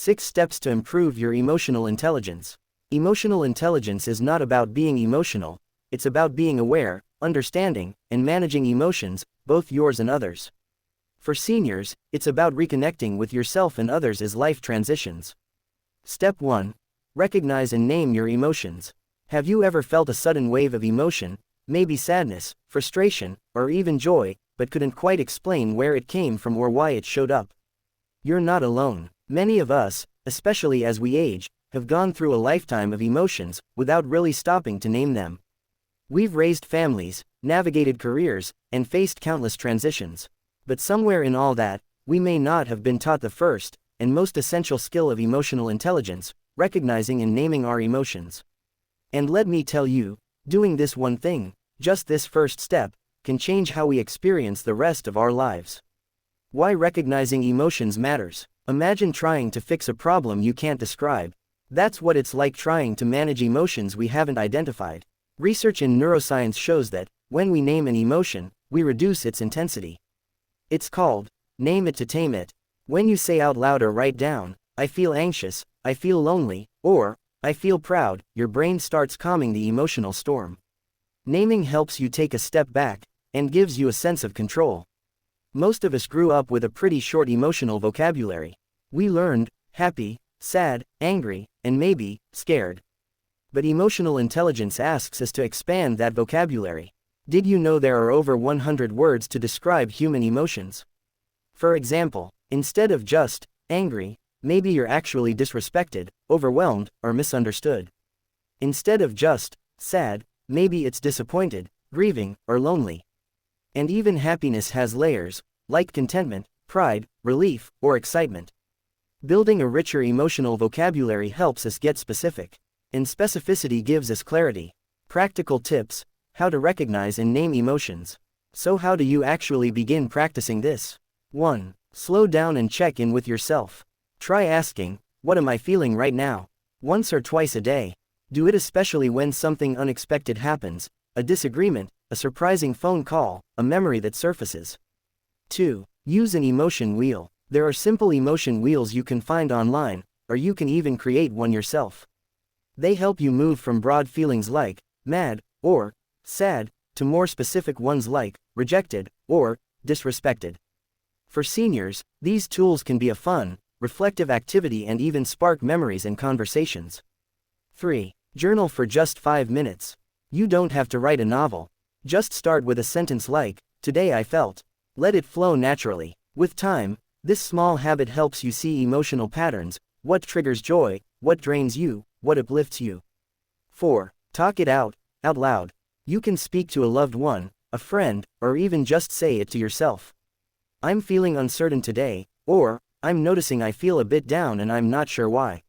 6 Steps to Improve Your Emotional Intelligence. Emotional intelligence is not about being emotional, it's about being aware, understanding, and managing emotions, both yours and others. For seniors, it's about reconnecting with yourself and others as life transitions. Step 1. Recognize and name your emotions. Have you ever felt a sudden wave of emotion, maybe sadness, frustration, or even joy, but couldn't quite explain where it came from or why it showed up? You're not alone. Many of us, especially as we age, have gone through a lifetime of emotions without really stopping to name them. We've raised families, navigated careers, and faced countless transitions. But somewhere in all that, we may not have been taught the first and most essential skill of emotional intelligence, recognizing and naming our emotions. And let me tell you, doing this one thing, just this first step, can change how we experience the rest of our lives. Why recognizing emotions matters. Imagine trying to fix a problem you can't describe. That's what it's like trying to manage emotions we haven't identified. Research in neuroscience shows that, when we name an emotion, we reduce its intensity. It's called, name it to tame it. When you say out loud or write down, I feel anxious, I feel lonely, or, I feel proud, your brain starts calming the emotional storm. Naming helps you take a step back, and gives you a sense of control. Most of us grew up with a pretty short emotional vocabulary. We learned, happy, sad, angry, and maybe, scared. But emotional intelligence asks us to expand that vocabulary. Did you know there are over 100 words to describe human emotions? For example, instead of just, angry, maybe you're actually disrespected, overwhelmed, or misunderstood. Instead of just, sad, maybe it's disappointed, grieving, or lonely. And even happiness has layers, like contentment, pride, relief, or excitement. Building a richer emotional vocabulary helps us get specific. And specificity gives us clarity. Practical tips: how to recognize and name emotions. So how do you actually begin practicing this? 1. Slow down and check in with yourself. Try asking, what am I feeling right now? Once or twice a day. Do it especially when something unexpected happens, a disagreement, a surprising phone call, a memory that surfaces. 2. Use an emotion wheel. There are simple emotion wheels you can find online, or you can even create one yourself. They help you move from broad feelings like mad or sad to more specific ones like rejected or disrespected. For seniors, these tools can be a fun, reflective activity and even spark memories and conversations. 3. Journal for just 5 minutes. You don't have to write a novel. Just start with a sentence like, "Today I felt." Let it flow naturally. With time, this small habit helps you see emotional patterns, what triggers joy, what drains you, what uplifts you. 4. Talk it out loud. You can speak to a loved one, a friend, or even just say it to yourself. I'm feeling uncertain today, or, I'm noticing I feel a bit down and I'm not sure why.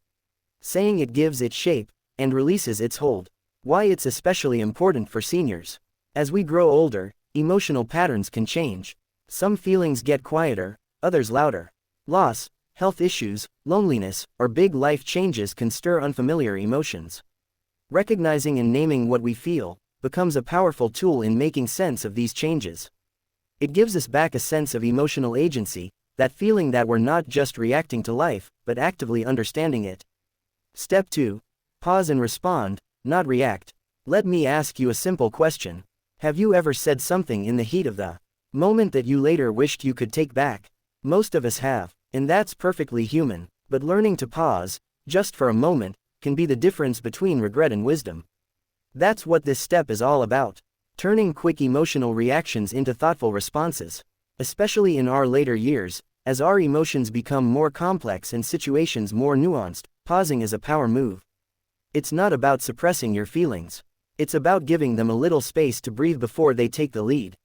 Saying it gives it shape, and releases its hold. Why it's especially important for seniors. As we grow older, emotional patterns can change. Some feelings get quieter, others louder. Loss, health issues, loneliness, or big life changes can stir unfamiliar emotions. Recognizing and naming what we feel becomes a powerful tool in making sense of these changes. It gives us back a sense of emotional agency, that feeling that we're not just reacting to life, but actively understanding it. Step 2. Pause and respond, not react. Let me ask you a simple question. Have you ever said something in the heat of the moment that you later wished you could take back? Most of us have, and that's perfectly human, but learning to pause, just for a moment, can be the difference between regret and wisdom. That's what this step is all about. Turning quick emotional reactions into thoughtful responses. Especially in our later years, as our emotions become more complex and situations more nuanced, pausing is a power move. It's not about suppressing your feelings. It's about giving them a little space to breathe before they take the lead.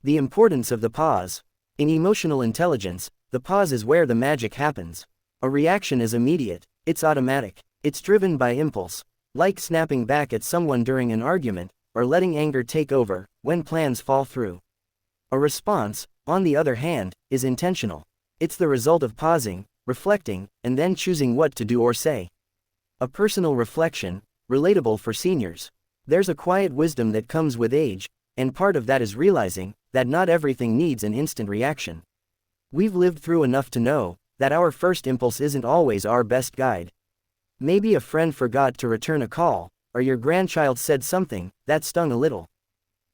The importance of the pause. In emotional intelligence, the pause is where the magic happens. A reaction is immediate, it's automatic, it's driven by impulse, like snapping back at someone during an argument, or letting anger take over when plans fall through. A response, on the other hand, is intentional. It's the result of pausing, reflecting, and then choosing what to do or say. A personal reflection, relatable for seniors. There's a quiet wisdom that comes with age, and part of that is realizing that not everything needs an instant reaction. We've lived through enough to know that our first impulse isn't always our best guide. Maybe a friend forgot to return a call, or your grandchild said something that stung a little.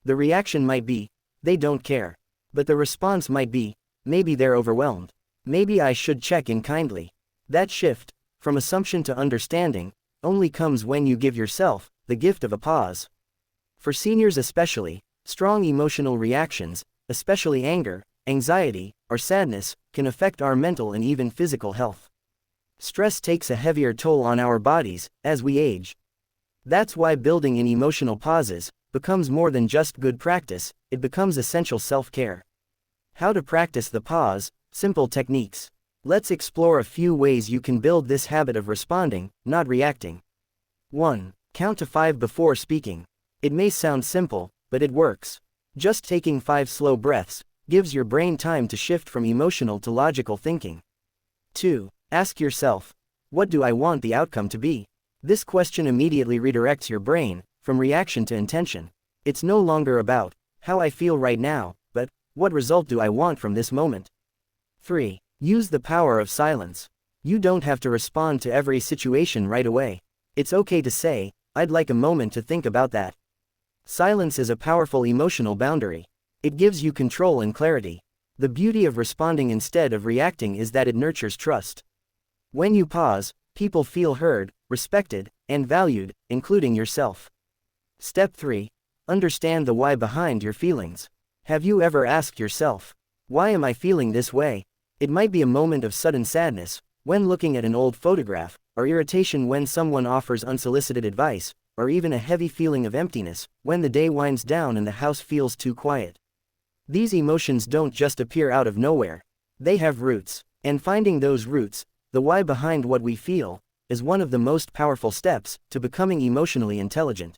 The reaction might be, they don't care. But the response might be, maybe they're overwhelmed. Maybe I should check in kindly. That shift, from assumption to understanding, only comes when you give yourself the gift of a pause. For seniors especially, strong emotional reactions, especially anger, anxiety, or sadness, can affect our mental and even physical health. Stress takes a heavier toll on our bodies as we age. That's why building in emotional pauses becomes more than just good practice, it becomes essential self-care. How to practice the pause, simple techniques. Let's explore a few ways you can build this habit of responding, not reacting. 1. Count to 5 before speaking. It may sound simple, but it works. Just taking 5 slow breaths gives your brain time to shift from emotional to logical thinking. 2. Ask yourself, what do I want the outcome to be? This question immediately redirects your brain from reaction to intention. It's no longer about how I feel right now, but what result do I want from this moment? 3. Use the power of silence. You don't have to respond to every situation right away. It's okay to say, I'd like a moment to think about that. Silence is a powerful emotional boundary. It gives you control and clarity. The beauty of responding instead of reacting is that it nurtures trust. When you pause, people feel heard, respected, and valued, including yourself. Step 3. Understand the why behind your feelings. Have you ever asked yourself, why am I feeling this way? It might be a moment of sudden sadness when looking at an old photograph, or irritation when someone offers unsolicited advice, or even a heavy feeling of emptiness when the day winds down and the house feels too quiet. These emotions don't just appear out of nowhere. They have roots, and finding those roots, the why behind what we feel, is one of the most powerful steps to becoming emotionally intelligent.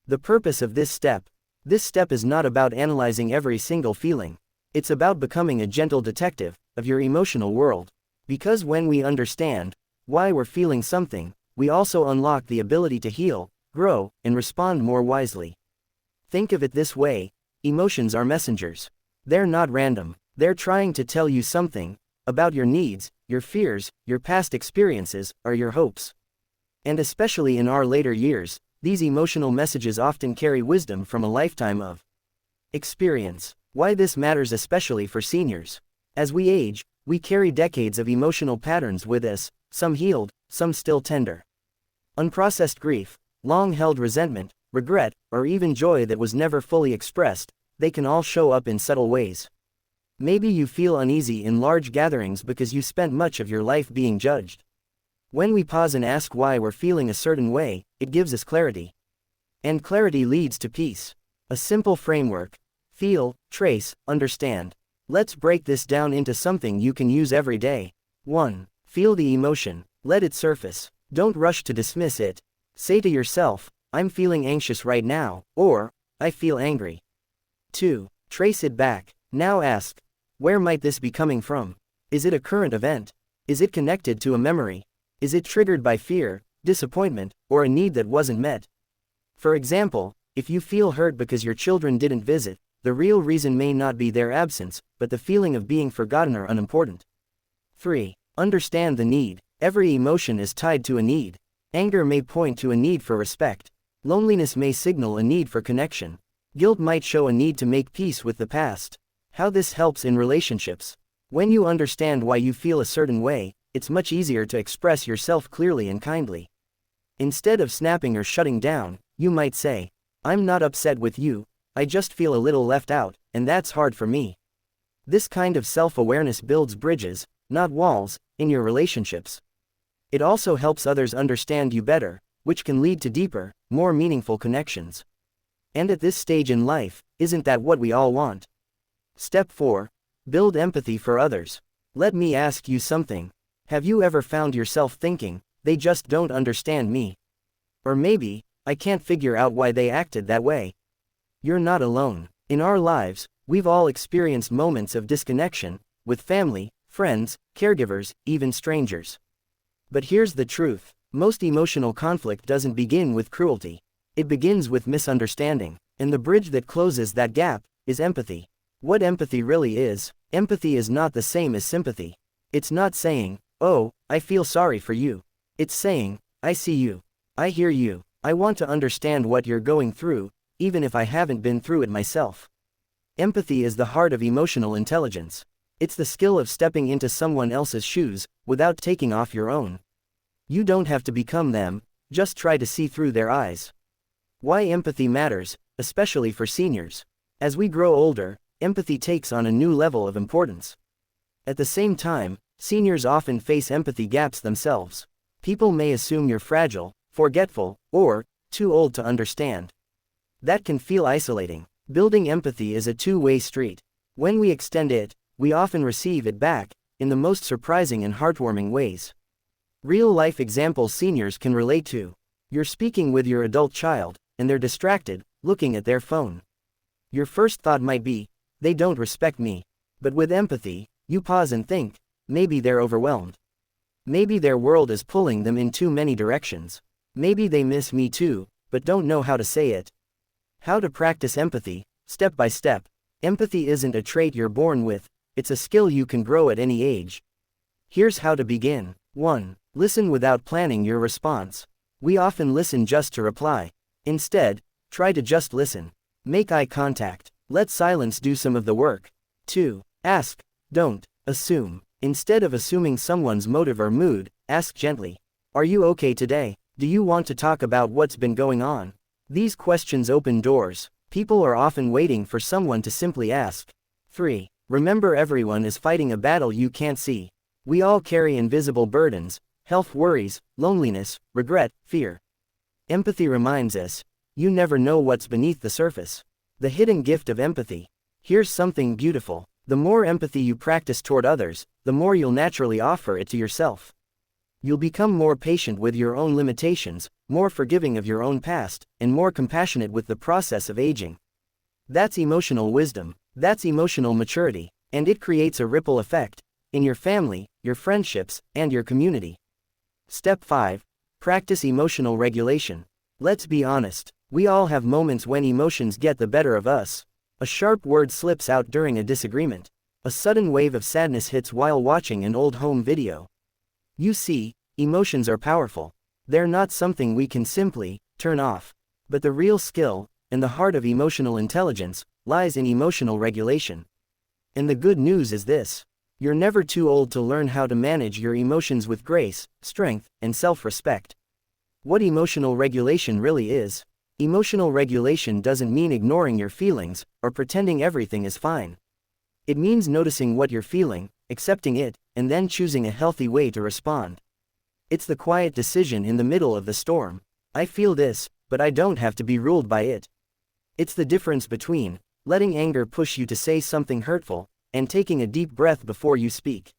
The purpose of this step is not about analyzing every single feeling. It's about becoming a gentle detective of your emotional world. Because when we understand why we're feeling something, we also unlock the ability to heal, grow, and respond more wisely. Think of it this way, emotions are messengers. They're not random. They're trying to tell you something about your needs, your fears, your past experiences, or your hopes. And especially in our later years, these emotional messages often carry wisdom from a lifetime of experience. Why this matters especially for seniors. As we age, we carry decades of emotional patterns with us, some healed, some still tender. Unprocessed grief, long-held resentment, regret, or even joy that was never fully expressed, they can all show up in subtle ways. Maybe you feel uneasy in large gatherings because you spent much of your life being judged. When we pause and ask why we're feeling a certain way, it gives us clarity. And clarity leads to peace. A simple framework. Feel, trace, understand. Let's break this down into something you can use every day. 1. Feel the emotion. Let it surface. Don't rush to dismiss it. Say to yourself, I'm feeling anxious right now, or, I feel angry. 2. Trace it back. Now ask, where might this be coming from? Is it a current event? Is it connected to a memory? Is it triggered by fear, disappointment, or a need that wasn't met? For example, if you feel hurt because your children didn't visit, the real reason may not be their absence, but the feeling of being forgotten or unimportant. 3. Understand the need. Every emotion is tied to a need. Anger may point to a need for respect. Loneliness may signal a need for connection. Guilt might show a need to make peace with the past. How this helps in relationships. When you understand why you feel a certain way, it's much easier to express yourself clearly and kindly. Instead of snapping or shutting down, you might say, I'm not upset with you, I just feel a little left out, and that's hard for me. This kind of self-awareness builds bridges, not walls, in your relationships. It also helps others understand you better, which can lead to deeper, more meaningful connections. And at this stage in life, isn't that what we all want? Step 4. Build empathy for others. Let me ask you something. Have you ever found yourself thinking, they just don't understand me? Or maybe, I can't figure out why they acted that way. You're not alone. In our lives, we've all experienced moments of disconnection, with family, friends, caregivers, even strangers. But here's the truth. Most emotional conflict doesn't begin with cruelty. It begins with misunderstanding. And the bridge that closes that gap is empathy. What empathy really is, empathy is not the same as sympathy. It's not saying, "Oh, I feel sorry for you." It's saying, "I see you. I hear you. I want to understand what you're going through, even if I haven't been through it myself." Empathy is the heart of emotional intelligence. It's the skill of stepping into someone else's shoes, without taking off your own. You don't have to become them, just try to see through their eyes. Why empathy matters, especially for seniors. As we grow older, empathy takes on a new level of importance. At the same time, seniors often face empathy gaps themselves. People may assume you're fragile, forgetful, or too old to understand. That can feel isolating. Building empathy is a two-way street. When we extend it, we often receive it back, in the most surprising and heartwarming ways. Real-life examples seniors can relate to. You're speaking with your adult child, and they're distracted, looking at their phone. Your first thought might be, "They don't respect me." But with empathy, you pause and think, maybe they're overwhelmed. Maybe their world is pulling them in too many directions. Maybe they miss me too, but don't know how to say it. How to practice empathy, step by step. Empathy isn't a trait you're born with, it's a skill you can grow at any age. Here's how to begin. 1. Listen without planning your response. We often listen just to reply. Instead, try to just listen. Make eye contact. Let silence do some of the work. 2. Ask. Don't assume. Instead of assuming someone's motive or mood, ask gently. Are you okay today? Do you want to talk about what's been going on? These questions open doors. People are often waiting for someone to simply ask. 3. Remember, everyone is fighting a battle you can't see. We all carry invisible burdens, health worries, loneliness, regret, fear. Empathy reminds us, you never know what's beneath the surface. The hidden gift of empathy. Here's something beautiful. The more empathy you practice toward others, the more you'll naturally offer it to yourself. You'll become more patient with your own limitations, more forgiving of your own past, and more compassionate with the process of aging. That's emotional wisdom. That's emotional maturity, and it creates a ripple effect in your family, your friendships, and your community. Step 5. Practice emotional regulation. Let's be honest, we all have moments when emotions get the better of us. A sharp word slips out during a disagreement. A sudden wave of sadness hits while watching an old home video. You see, emotions are powerful. They're not something we can simply turn off. But the real skill, and the heart of emotional intelligence, lies in emotional regulation. And the good news is this: you're never too old to learn how to manage your emotions with grace, strength, and self-respect. What emotional regulation really is. Emotional regulation doesn't mean ignoring your feelings, or pretending everything is fine. It means noticing what you're feeling, accepting it, and then choosing a healthy way to respond. It's the quiet decision in the middle of the storm. I feel this, but I don't have to be ruled by it. It's the difference between letting anger push you to say something hurtful, and taking a deep breath before you speak.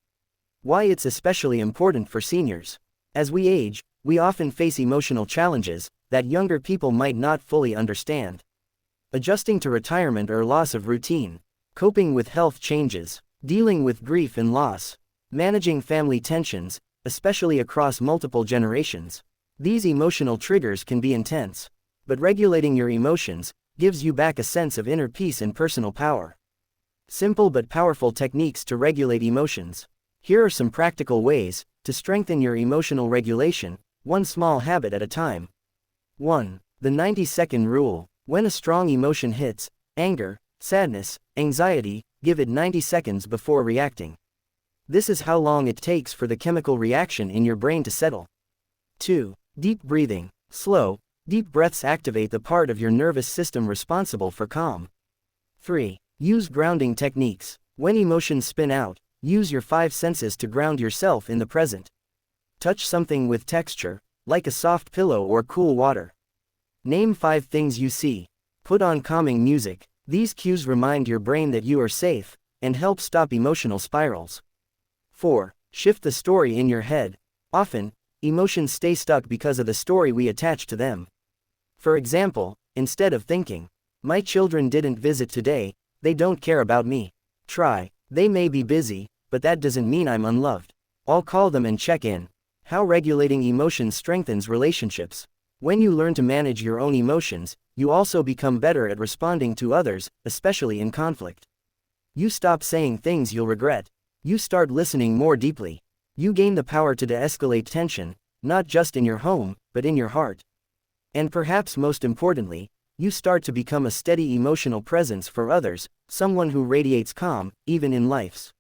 Why it's especially important for seniors. As we age, we often face emotional challenges that younger people might not fully understand. Adjusting to retirement or loss of routine, coping with health changes, dealing with grief and loss, managing family tensions, especially across multiple generations. These emotional triggers can be intense, but regulating your emotions gives you back a sense of inner peace and personal power. Simple but powerful techniques to regulate emotions. Here are some practical ways to strengthen your emotional regulation, one small habit at a time. 1. The 90-second rule. When a strong emotion hits, anger, sadness, anxiety, give it 90 seconds before reacting. This is how long it takes for the chemical reaction in your brain to settle. 2. Deep breathing. Slow, deep breaths activate the part of your nervous system responsible for calm. 3. Use grounding techniques. When emotions spin out, use your 5 senses to ground yourself in the present. Touch something with texture, like a soft pillow or cool water. Name 5 things you see. Put on calming music. These cues remind your brain that you are safe, and help stop emotional spirals. 4. Shift the story in your head. Often, emotions stay stuck because of the story we attach to them. For example, instead of thinking, "My children didn't visit today, they don't care about me," try, "They may be busy, but that doesn't mean I'm unloved. I'll call them and check in." How regulating emotions strengthens relationships. When you learn to manage your own emotions, you also become better at responding to others, especially in conflict. You stop saying things you'll regret. You start listening more deeply. You gain the power to de-escalate tension, not just in your home, but in your heart. And perhaps most importantly, you start to become a steady emotional presence for others, someone who radiates calm, even in life's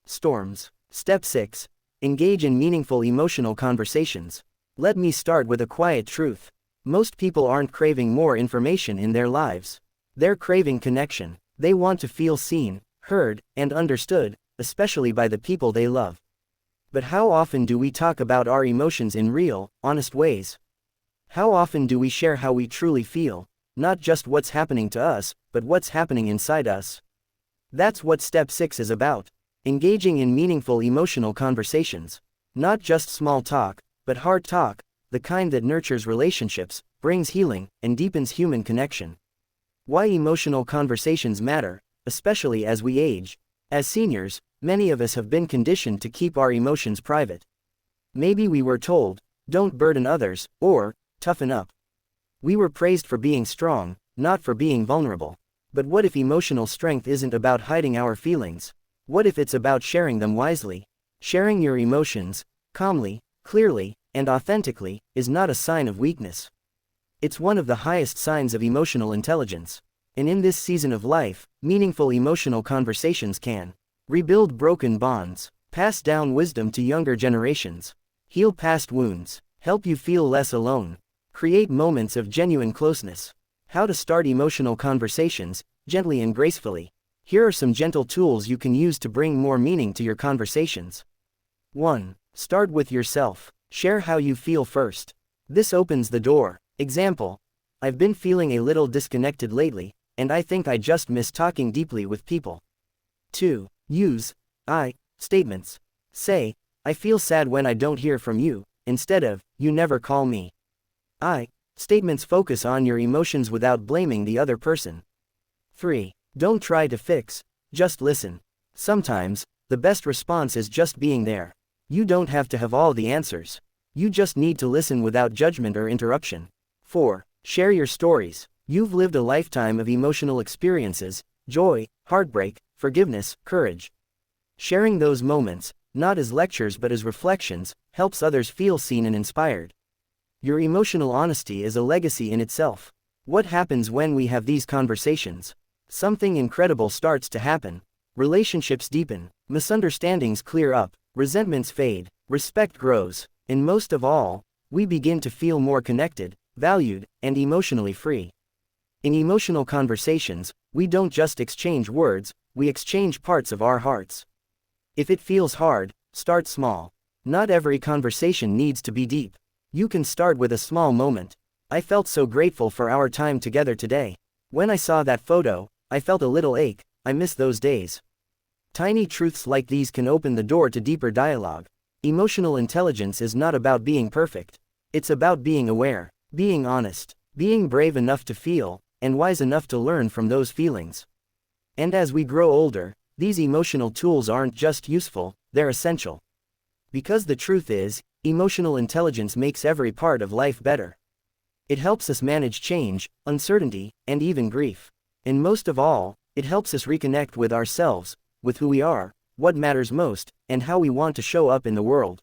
storms. Step 6. Engage in meaningful emotional conversations. Let me start with a quiet truth. Most people aren't craving more information in their lives. They're craving connection. They want to feel seen, heard, and understood, especially by the people they love. But how often do we talk about our emotions in real, honest ways? How often do we share how we truly feel, not just what's happening to us, but what's happening inside us? That's what Step 6 is about. Engaging in meaningful emotional conversations. Not just small talk, but hard talk, the kind that nurtures relationships, brings healing, and deepens human connection. Why emotional conversations matter, especially as we age. As seniors, many of us have been conditioned to keep our emotions private. Maybe we were told, don't burden others, or, toughen up. We were praised for being strong, not for being vulnerable. But what if emotional strength isn't about hiding our feelings? What if it's about sharing them wisely? Sharing your emotions, calmly, clearly, and authentically, is not a sign of weakness. It's one of the highest signs of emotional intelligence. And in this season of life, meaningful emotional conversations can rebuild broken bonds, pass down wisdom to younger generations, heal past wounds, help you feel less alone, create moments of genuine closeness. How to start emotional conversations, gently and gracefully. Here are some gentle tools you can use to bring more meaning to your conversations. 1. Start with yourself. Share how you feel first. This opens the door. Example: I've been feeling a little disconnected lately, and I think I just miss talking deeply with people. 2. Use I statements. Say, I feel sad when I don't hear from you, instead of, you never call me. I statements focus on your emotions without blaming the other person. 3. Don't try to fix, just listen. Sometimes, the best response is just being there. You don't have to have all the answers. You just need to listen without judgment or interruption. 4. Share your stories. You've lived a lifetime of emotional experiences, joy, heartbreak, forgiveness, courage. Sharing those moments, not as lectures but as reflections, helps others feel seen and inspired. Your emotional honesty is a legacy in itself. What happens when we have these conversations? Something incredible starts to happen. Relationships deepen, misunderstandings clear up, resentments fade, respect grows, and most of all, we begin to feel more connected, valued, and emotionally free. In emotional conversations, we don't just exchange words, we exchange parts of our hearts. If it feels hard, start small. Not every conversation needs to be deep. You can start with a small moment. I felt so grateful for our time together today. When I saw that photo, I felt a little ache. I miss those days. Tiny truths like these can open the door to deeper dialogue. Emotional intelligence is not about being perfect. It's about being aware, being honest, being brave enough to feel, and wise enough to learn from those feelings. And as we grow older, these emotional tools aren't just useful, they're essential. Because the truth is, emotional intelligence makes every part of life better. It helps us manage change, uncertainty, and even grief. And most of all, it helps us reconnect with ourselves, with who we are, what matters most, and how we want to show up in the world.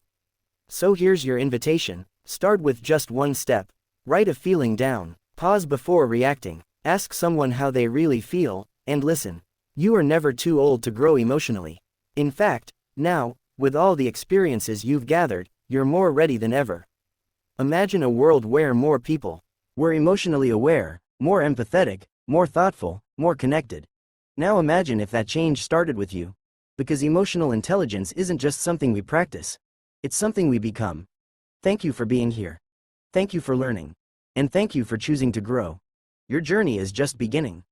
So here's your invitation. Start with just one step. Write a feeling down. Pause before reacting. Ask someone how they really feel, and listen. You are never too old to grow emotionally. In fact, now, with all the experiences you've gathered, you're more ready than ever. Imagine a world where more people were emotionally aware, more empathetic, more thoughtful, more connected. Now imagine if that change started with you. Because emotional intelligence isn't just something we practice. It's something we become. Thank you for being here. Thank you for learning. And thank you for choosing to grow. Your journey is just beginning.